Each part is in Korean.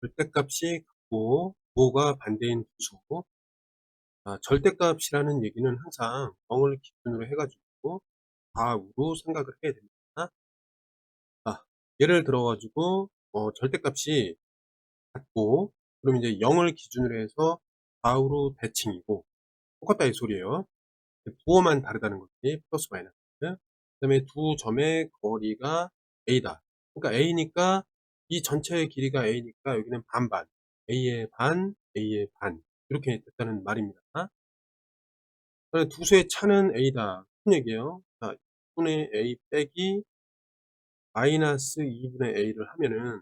절대값이 같고 부호가 반대인 두수. 절대값이라는 얘기는 항상 0을 기준으로 해 가지고 좌우로 생각을 해야 됩니다. 자, 예를 들어 가지고 절대값이 같고, 그럼 이제 0을 기준으로 해서 좌우로 대칭이고 똑같다 이 소리예요. 부호만 다르다는 거지. 플러스 마이너스. 그다음에 두 점의 거리가 a다. 그러니까 a니까 이 전체의 길이가 a니까 여기는 반반. a의 반, a의 반. 이렇게 됐다는 말입니다. 두 수의 차는 a다. 무슨 얘기예요? 자, 2분의 a 빼기 마이너스 2분의 a를 하면은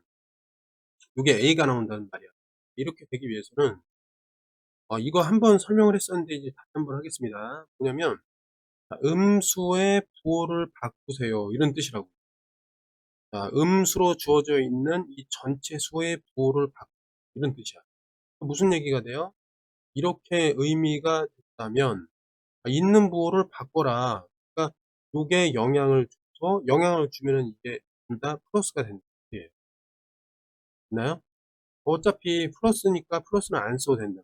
이게 a가 나온다는 말이야. 이렇게 되기 위해서는 이거 한번 설명을 했었는데 이제 다시 한번 하겠습니다. 뭐냐면 음수의 부호를 바꾸세요, 이런 뜻이라고. 자, 음수로 주어져 있는 이 전체 수의 부호를 바꾸, 이런 뜻이야. 무슨 얘기가 돼요? 이렇게 의미가 됐다면 있는 부호를 바꿔라. 그러니까 요게 영향을 줘서 영향을 주면은 이게 둘 다 플러스가 된다. 예. 됐나요? 어차피 플러스니까 플러스는 안 써도 된다.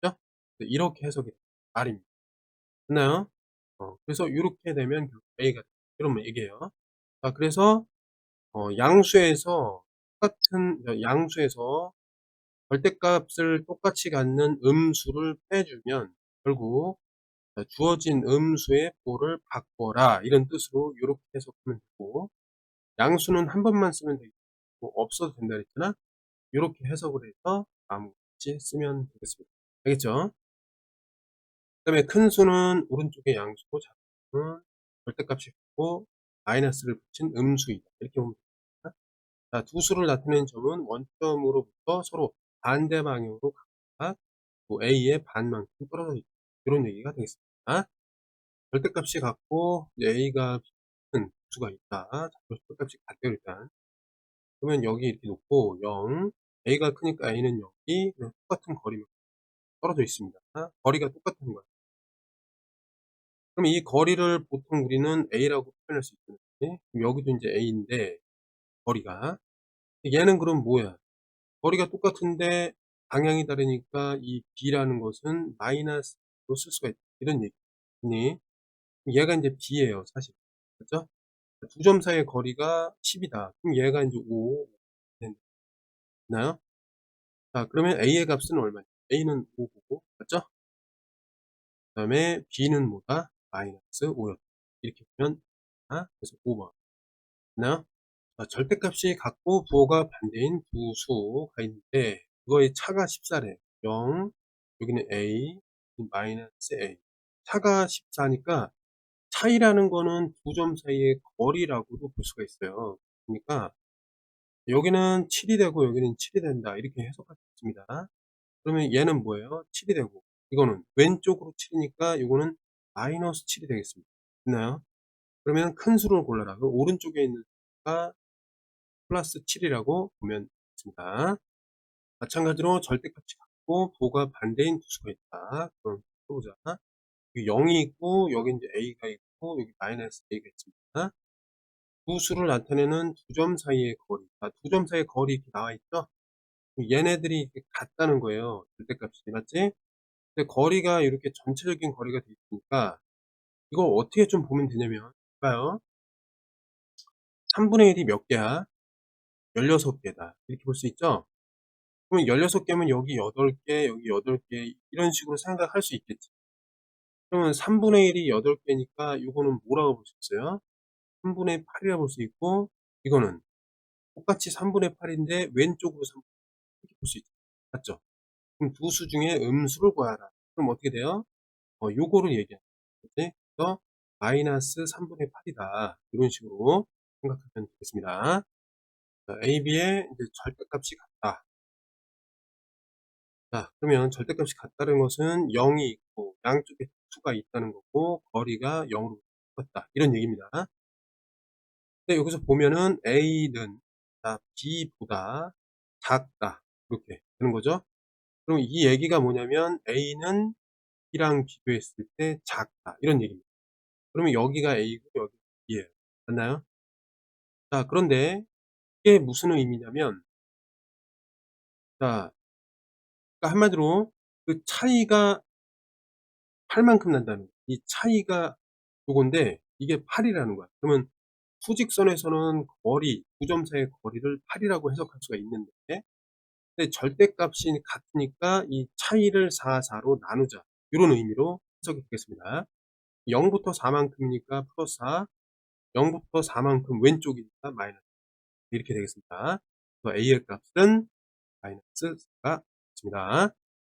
그죠? 이렇게 해석이 말입니다. 됐나요? 그래서 이렇게 되면 결국 A가 이런 얘기예요. 자, 그래서 양수에서 양수에서 절대값을 똑같이 갖는 음수를 빼주면 결국 주어진 음수의 부호를 바꿔라, 이런 뜻으로 이렇게 해석하면 되고, 양수는 한 번만 쓰면 되고 없어도 된다 그랬잖아. 이렇게 해석을 해서 아무것이 쓰면 되겠습니다. 알겠죠? 그 다음에 큰 수는 오른쪽에 양수고 작은 수는 절대값이 있고 마이너스를 붙인 음수이다, 이렇게 보면 됩니다. 자, 두 수를 나타내는 점은 원점으로부터 서로 반대 방향으로 각각 a의 반만큼 떨어져 있다, 이런 얘기가 되겠습니다. 절대값이 같고 a가 큰 수가 있다. 자, 절대값이 같대요 일단. 그러면 여기 이렇게 놓고 0, a가 크니까 a는 여기 똑같은 거리만 떨어져 있습니다. 거리가 똑같은 거야. 그럼 이 거리를 보통 우리는 a라고 표현할 수 있거든요. 그럼 여기도 이제 a인데 거리가, 얘는 그럼 뭐야? 거리가 똑같은데 방향이 다르니까 이 b라는 것은 마이너스로 쓸 수가 있다, 이런 얘기니, 얘가 이제 b예요 사실. 그렇죠? 두 점 사이의 거리가 10이다. 그럼 얘가 이제 5 됐나요? 자, 그러면 a의 값은 얼마냐? a는 5고, 맞죠? 그 다음에 b는 뭐다? 마이너스 5였다. 이렇게 보면, 그래서 5번. 됐나요? 자, 절대값이 같고 부호가 반대인 두 수가 있는데 그거의 차가 14래. 0, 여기는 a, 마이너스 a. 차가 14니까 차이라는 거는 두 점 사이의 거리라고도 볼 수가 있어요. 그러니까 여기는 7이 되고 여기는 7이 된다, 이렇게 해석할 수 있습니다. 그러면 얘는 뭐예요? 7이 되고, 이거는 왼쪽으로 7이니까 이거는 마이너스 7이 되겠습니다. 됐나요? 그러면 큰 수를 골라라. 그럼 오른쪽에 있는 수가 플러스 7이라고 보면 됩니다. 마찬가지로 절대값이 같고 부호가 반대인 두 수가 있다. 그럼 해보자. 여기 0이 있고 여기 이제 a가 있고 여기 마이너스 a가 있습니다. 두 수를 나타내는 두 점 사이의 거리. 두 점 사이의 거리 이렇게 나와 있죠? 얘네들이 이렇게 같다는 거예요, 절대값이. 맞지? 근데 거리가 이렇게 전체적인 거리가 돼 있으니까 이거 어떻게 좀 보면 되냐면, 볼까요? 3분의 1이 몇 개야? 16개다. 이렇게 볼 수 있죠? 그러면 16개면 여기 8개, 여기 8개, 이런 식으로 생각할 수 있겠지. 그러면 3분의 1이 8개니까 이거는 뭐라고 볼 수 있어요? 3분의 8이라고 볼 수 있고, 이거는 똑같이 3분의 8인데 왼쪽으로 3, 이렇게 볼 수 있죠. 맞죠? 그럼 두 수 중에 음수를 구하라. 그럼 어떻게 돼요? 요거를 얘기하는 거지. 그래서 마이너스 3분의 8이다. 이런 식으로 생각하면 되겠습니다. A, B의 이제 절대값이 같다. 자, 그러면 절대값이 같다는 것은 0이 있고 양쪽에 수가 있다는 거고 거리가 0으로 똑같다, 이런 얘기입니다. 근데 여기서 보면은 A는 B보다 작다, 이렇게 되는 거죠. 그럼 이 얘기가 뭐냐면 A는 B랑 비교했을 때 작다, 이런 얘기입니다. 그러면 여기가 A고 여기가 B예요. 맞나요? 자, 그런데 이게 무슨 의미냐면 자, 그러니까 한마디로 그 차이가 8 만큼 난다는 이 차이가 요건데 이게 8 이라는 거야. 그러면 수직선에서는 거리, 두 점 사이의 거리를 8 이라고 해석할 수가 있는데, 근데 절대값이 같으니까 이 차이를 4, 4로 나누자. 요런 의미로 해석이 되겠습니다. 0 부터 4 만큼이니까 플러스 4, 0 부터 4 만큼 왼쪽이니까 마이너스, 이렇게 되겠습니다. 그래서 A의 값은 마이너스 4가 있습니다.